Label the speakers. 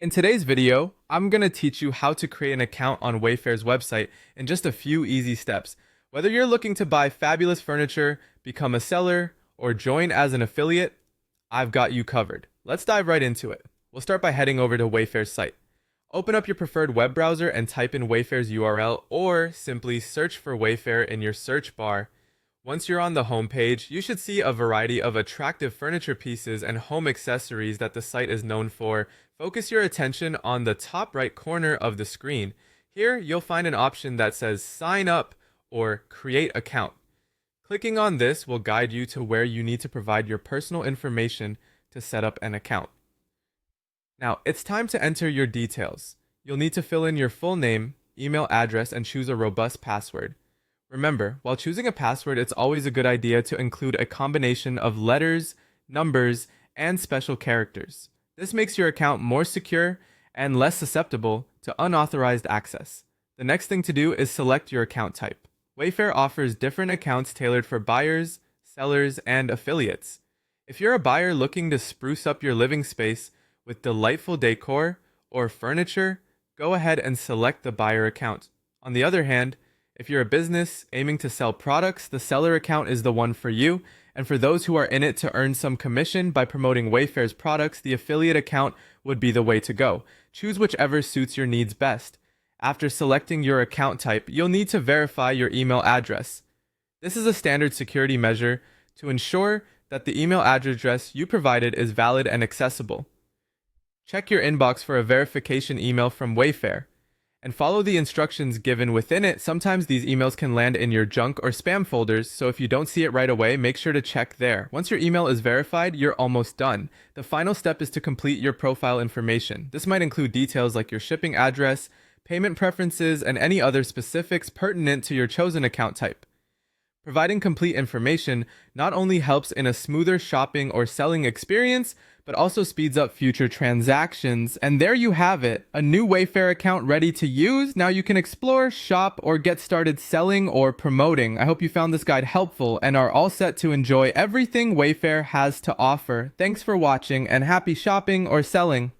Speaker 1: In today's video, I'm going to teach you how to create an account on Wayfair's website in just a few easy steps. Whether you're looking to buy fabulous furniture, become a seller, or join as an affiliate, I've got you covered. Let's dive right into it. We'll start by heading over to Wayfair's site. Open up your preferred web browser and type in Wayfair's URL, or simply search for Wayfair in your search bar. Once you're on the home page, you should see a variety of attractive furniture pieces and home accessories that the site is known for. Focus your attention on the top right corner of the screen. Here, you'll find an option that says Sign Up or Create Account. Clicking on this will guide you to where you need to provide your personal information to set up an account. Now, it's time to enter your details. You'll need to fill in your full name, email address, and choose a robust password. Remember, while choosing a password, it's always a good idea to include a combination of letters, numbers, and special characters. This makes your account more secure and less susceptible to unauthorized access. The next thing to do is select your account type. Wayfair offers different accounts tailored for buyers, sellers, and affiliates. If you're a buyer looking to spruce up your living space with delightful decor or furniture, go ahead and select the buyer account. On the other hand, if you're a business aiming to sell products, the seller account is the one for you. And for those who are in it to earn some commission by promoting Wayfair's products, the affiliate account would be the way to go. Choose whichever suits your needs best. After selecting your account type, you'll need to verify your email address. This is a standard security measure to ensure that the email address you provided is valid and accessible. Check your inbox for a verification email from Wayfair, and follow the instructions given within it. Sometimes these emails can land in your junk or spam folders, so if you don't see it right away, make sure to check there. Once your email is verified, you're almost done. The final step is to complete your profile information. This might include details like your shipping address, payment preferences, and any other specifics pertinent to your chosen account type. Providing complete information not only helps in a smoother shopping or selling experience, but also speeds up future transactions. And there you have it, a new Wayfair account ready to use. Now you can explore, shop, or get started selling or promoting. I hope you found this guide helpful and are all set to enjoy everything Wayfair has to offer. Thanks for watching and happy shopping or selling.